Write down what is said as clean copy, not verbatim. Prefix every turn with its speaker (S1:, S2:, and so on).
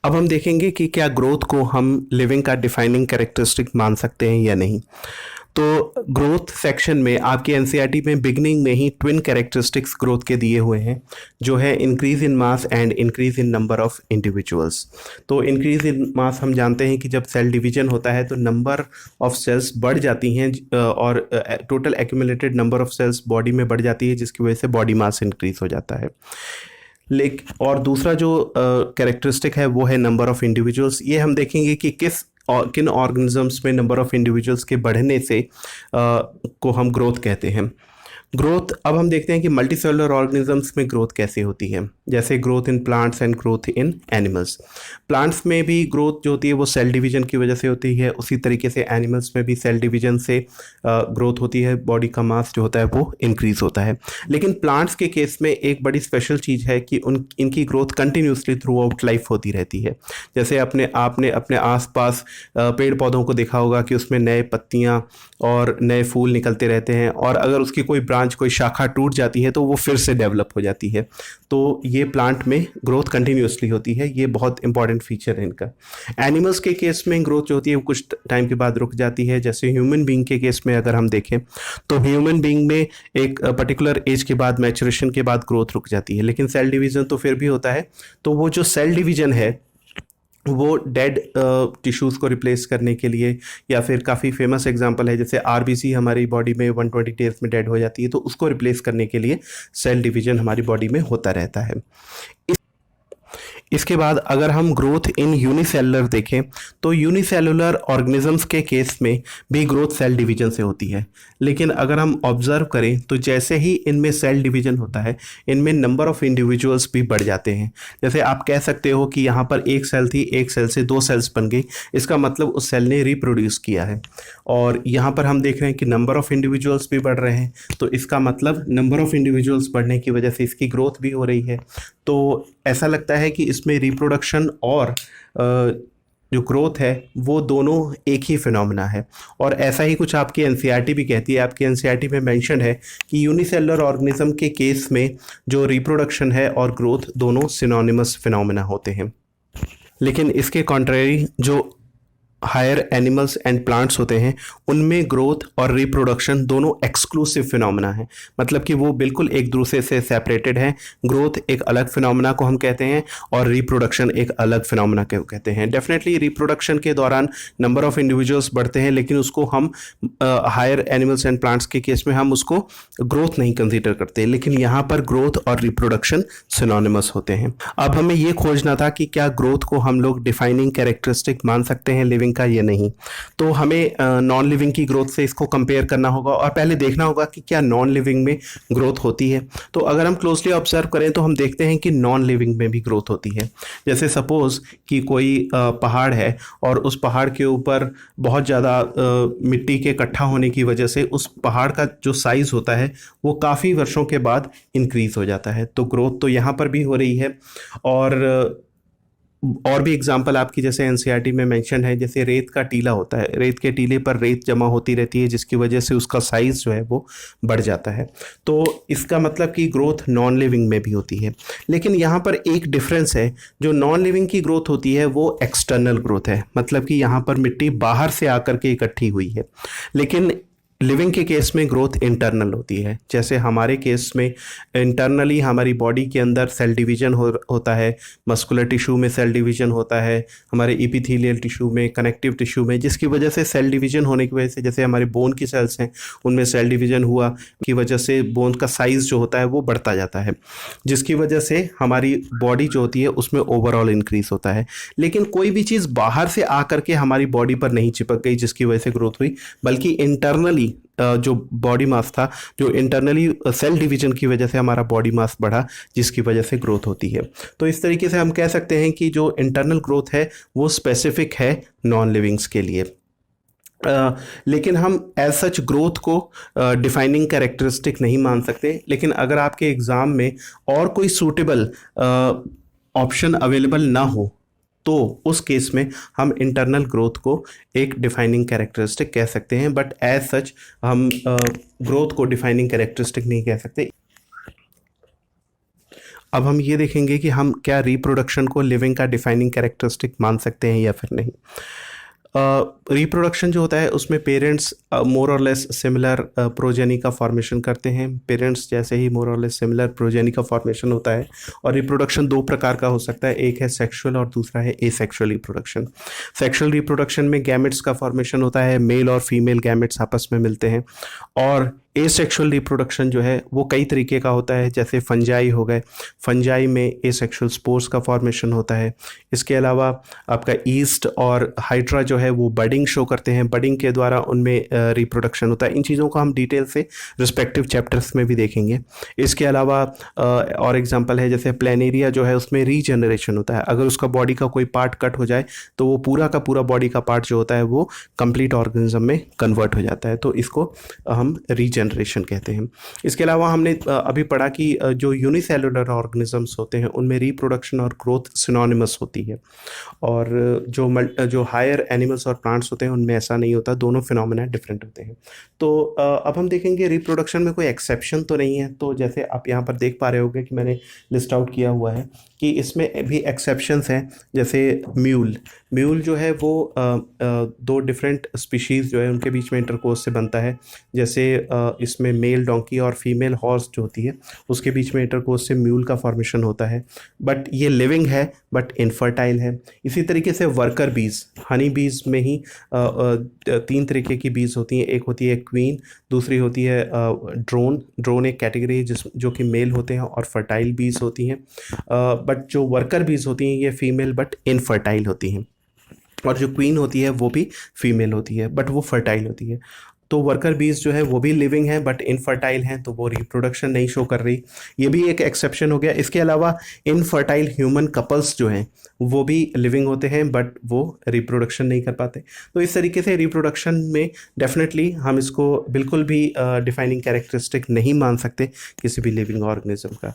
S1: अब हम देखेंगे कि क्या ग्रोथ को हम लिविंग का डिफाइनिंग कैरेक्टरिस्टिक मान सकते हैं या नहीं। तो ग्रोथ सेक्शन में आपके एनसीईआरटी में बिगनिंग में ही ट्विन कैरेक्टरिस्टिक्स ग्रोथ के दिए हुए हैं, जो है increase in mass and increase in number of individuals. तो इंक्रीज इन मास हम जानते हैं कि जब सेल डिवीजन होता है तो नंबर ऑफ सेल्स बढ़ जाती हैं और total accumulated number of sales body में बढ़ जाती है, जिसकी वजह से बॉडी मास इंक्रीज हो जाता है। और दूसरा जो कैरेक्टरिस्टिक है वो है नंबर ऑफ इंडिविजुअल्स। ये हम देखेंगे कि किन ऑर्गेनिजम्स में नंबर ऑफ इंडिविजुअल्स के बढ़ने से को हम ग्रोथ कहते हैं। ग्रोथ अब हम देखते हैं कि मल्टीसेलुलर ऑर्गेनिजम्स में ग्रोथ कैसे होती है, जैसे growth in plants and growth in animals. Plants में भी ग्रोथ जो होती है वो सेल डिवीजन की वजह से होती है, उसी तरीके से एनिमल्स में भी सेल डिवीजन से ग्रोथ होती है, बॉडी का मास जो होता है वो इंक्रीज होता है। लेकिन प्लांट्स के केस में एक बड़ी स्पेशल चीज़ है कि इनकी growth continuously through out life होती रहती है। जैसे आपने अपने आसपास पेड़ पौधों को देखा होगा कि उसमें नए पत्तियां और नए फूल निकलते रहते हैं, और अगर उसकी कोई ब्रांच कोई शाखा टूट जाती है तो वो फिर से डेवलप हो जाती है। तो ये प्लांट में ग्रोथ कंटिन्यूसली होती है, ये बहुत इंपॉर्टेंट फीचर है इनका। एनिमल्स के केस में ग्रोथ जो होती है वो कुछ टाइम के बाद रुक जाती है। जैसे ह्यूमन बीइंग के केस में अगर हम देखें तो ह्यूमन बीइंग में एक पर्टिकुलर एज के बाद, मैचुरेशन के बाद ग्रोथ रुक जाती है, लेकिन सेल डिवीजन तो फिर भी होता है। तो वो जो सेल डिवीजन है वो डेड टिश्यूज़ को रिप्लेस करने के लिए, या फिर काफ़ी फेमस एग्जांपल है जैसे आरबीसी हमारी बॉडी में 120 डेज में डेड हो जाती है, तो उसको रिप्लेस करने के लिए सेल डिवीजन हमारी बॉडी में होता रहता है। इसके बाद अगर हम ग्रोथ इन यूनिसेलुलर देखें तो यूनिसेलुलर ऑर्गेनिजम्स के केस में भी ग्रोथ सेल डिवीजन से होती है। लेकिन अगर हम ऑब्जर्व करें तो जैसे ही इनमें सेल डिवीजन होता है, इनमें नंबर ऑफ इंडिविजुअल्स भी बढ़ जाते हैं। जैसे आप कह सकते हो कि यहाँ पर एक सेल थी, एक सेल से दो सेल्स बन गई, इसका मतलब उस सेल ने रिप्रोड्यूस किया है। और यहाँ पर हम देख रहे हैं कि नंबर ऑफ इंडिविजुअल्स भी बढ़ रहे हैं, तो इसका मतलब नंबर ऑफ इंडिविजुअल्स बढ़ने की वजह से इसकी ग्रोथ भी हो रही है। तो ऐसा लगता है कि इसमें रिप्रोडक्शन और जो ग्रोथ है वो दोनों एक ही फिनोमेना है। और ऐसा ही कुछ आपकी एनसीईआरटी भी कहती है। आपकी एनसीईआरटी में मेंशन है कि यूनिसेलुलर ऑर्गेनिज्म के केस में जो रिप्रोडक्शन है और ग्रोथ दोनों सिनोनिमस फिनोमेना होते हैं। लेकिन इसके कॉन्ट्रेरी जो हायर एनिमल्स एंड प्लांट्स होते हैं उनमें ग्रोथ और रिप्रोडक्शन दोनों एक्सक्लूसिव फिनोमेना है, मतलब कि वो बिल्कुल एक दूसरे से सेपरेटेड हैं। ग्रोथ एक अलग फिनोमेना को हम कहते हैं और रिप्रोडक्शन एक अलग फिनोमेना को कहते हैं। डेफिनेटली रिप्रोडक्शन के दौरान नंबर ऑफ इंडिविजुअल्स बढ़ते हैं, लेकिन उसको हम हायर एनिमल्स एंड प्लांट्स के केस में हम उसको ग्रोथ नहीं कंसिडर करते, लेकिन यहाँ पर ग्रोथ और रिप्रोडक्शन सिनोनिमस होते हैं। अब हमें ये खोजना था कि क्या ग्रोथ को हम लोग डिफाइनिंग कैरेक्टरिस्टिक मान सकते हैं लिविंग का या नहीं। तो हमें नॉन लिविंग की ग्रोथ से इसको कंपेयर करना होगा और पहले देखना होगा कि क्या नॉन लिविंग में ग्रोथ होती है। तो अगर हम क्लोजली ऑब्जर्व करें तो हम देखते हैं कि नॉन लिविंग में भी ग्रोथ होती है। जैसे सपोज कि कोई पहाड़ है और उस पहाड़ के ऊपर बहुत ज़्यादा मिट्टी के इकट्ठा होने की वजह से उस पहाड़ का जो साइज़ होता है वो काफ़ी वर्षों के बाद इंक्रीज हो जाता है। तो ग्रोथ तो यहाँ पर भी हो रही है। और भी एग्जाम्पल आपकी जैसे एनसीईआरटी में मेंशन है, जैसे रेत का टीला होता है, रेत के टीले पर रेत जमा होती रहती है जिसकी वजह से उसका साइज जो है वो बढ़ जाता है। तो इसका मतलब कि ग्रोथ नॉन लिविंग में भी होती है। लेकिन यहाँ पर एक डिफरेंस है, जो नॉन लिविंग की ग्रोथ होती है वो एक्सटर्नल ग्रोथ है, मतलब कि यहाँ पर मिट्टी बाहर से आकर के इकट्ठी हुई है। लेकिन लिविंग के केस में ग्रोथ इंटरनल होती है। जैसे हमारे केस में इंटरनली हमारी बॉडी के अंदर सेल डिवीजन होता है, मस्कुलर टिश्यू में सेल डिवीजन होता है, हमारे इपिथेलियल टिश्यू में, कनेक्टिव टिश्यू में, जिसकी वजह से सेल डिवीजन होने की वजह से जैसे हमारे बोन की सेल्स हैं उनमें सेल डिवीजन हुआ की वजह से बोन का साइज़ जो होता है वो बढ़ता जाता है, जिसकी वजह से हमारी बॉडी जो होती है उसमें ओवरऑल इंक्रीज होता है। लेकिन कोई भी चीज़ बाहर से आकर के हमारी बॉडी पर नहीं चिपक गई जिसकी वजह से ग्रोथ हुई, बल्कि इंटरनली जो बॉडी मास था, जो इंटरनली सेल डिवीजन की वजह से हमारा बॉडी मास बढ़ा, जिसकी वजह से ग्रोथ होती है। तो इस तरीके से हम कह सकते हैं कि जो इंटरनल ग्रोथ है वो स्पेसिफिक है नॉन लिविंग्स के लिए। लेकिन हम एज सच ग्रोथ को डिफाइनिंग कैरेक्टरिस्टिक नहीं मान सकते। लेकिन अगर आपके एग्ज़ाम में और कोई सूटेबल ऑप्शन अवेलेबल ना हो तो उस केस में हम इंटरनल ग्रोथ को एक डिफाइनिंग कैरेक्टरिस्टिक कह सकते हैं, बट एज सच हम ग्रोथ को डिफाइनिंग कैरेक्टरिस्टिक नहीं कह सकते। अब हम ये देखेंगे कि हम क्या रिप्रोडक्शन को लिविंग का डिफाइनिंग कैरेक्टरिस्टिक मान सकते हैं या फिर नहीं। रिप्रोडक्शन जो होता है उसमें पेरेंट्स मोर और लेस सिमिलर प्रोजेनी का फॉर्मेशन करते हैं। पेरेंट्स जैसे ही मोर और लेस सिमिलर प्रोजेनी का फॉर्मेशन होता है। और रिप्रोडक्शन दो प्रकार का हो सकता है, एक है सेक्सुअल और दूसरा है एसेक्सुअल रिप्रोडक्शन। सेक्सुअल रिप्रोडक्शन में गैमेट्स का फॉर्मेशन होता है, मेल और फीमेल गैमेट्स आपस में मिलते हैं। और एसेक्सुअल रिप्रोडक्शन जो है वो कई तरीके का होता है, जैसे फंजाई हो गए, फंजाई में एसेक्सुअल स्पोर्स का फॉर्मेशन होता है। इसके अलावा आपका ईस्ट और हाइड्रा जो है वो बडिंग शो करते हैं, बडिंग के द्वारा उनमें रिप्रोडक्शन होता है। इन चीज़ों को हम डिटेल से रिस्पेक्टिव चैप्टर्स में भी देखेंगे। इसके अलावा और एग्जांपल है जैसे प्लेनेरिया जो है उसमें रीजनरेशन होता है। अगर उसका बॉडी का कोई पार्ट कट हो जाए तो वो पूरा का पूरा बॉडी का पार्ट जो होता है वो कंप्लीट ऑर्गेनिज्म में कन्वर्ट हो जाता है, तो इसको हम रीजनरेशन कहते हैं। इसके अलावा हमने अभी पढ़ा कि जो यूनिसेलुलर ऑर्गेनिजम्स होते हैं उनमें रिप्रोडक्शन और ग्रोथ सिनोनिमस होती है, और जो हायर एनिमल्स और प्लांट्स होते हैं उनमें ऐसा नहीं होता, दोनों फिनोमेना डिफरेंट होते हैं। तो अब हम देखेंगे रिप्रोडक्शन में कोई एक्सेप्शन तो नहीं है। तो जैसे आप यहाँ पर देख पा रहे होगे कि मैंने लिस्ट आउट किया हुआ है कि इसमें भी एक्सेप्शंस हैं। जैसे म्यूल जो है वो दो डिफरेंट स्पीशीज़ जो है उनके बीच में इंटरकोर्स से बनता है। जैसे इसमें मेल डोंकी और फीमेल हॉर्स जो होती है उसके बीच में इंटरकोर्स से म्यूल का फॉर्मेशन होता है, बट ये लिविंग है बट इनफर्टाइल है। इसी तरीके से वर्कर बीज, हनी बीज में ही तीन तरीके की बीज होती हैं। एक होती है क्वीन, दूसरी होती है ड्रोन एक कैटेगरी है जो कि मेल होते हैं और फर्टाइल बीज होती हैं। बट जो वर्कर बीज होती हैं ये फीमेल बट इनफर्टाइल होती हैं, और जो क्वीन होती है वो भी फीमेल होती है बट वो फर्टाइल होती है। तो वर्कर बीज जो है वो भी लिविंग है बट इनफर्टाइल हैं, तो वो रिप्रोडक्शन नहीं शो कर रही। ये भी एक एक्सेप्शन हो गया। इसके अलावा इनफर्टाइल ह्यूमन कपल्स जो हैं वो भी लिविंग होते हैं बट वो रिप्रोडक्शन नहीं कर पाते। तो इस तरीके से रिप्रोडक्शन में डेफिनेटली हम इसको बिल्कुल भी डिफाइनिंग कैरेक्टरिस्टिक नहीं मान सकते किसी भी लिविंग ऑर्गेनिज्म का।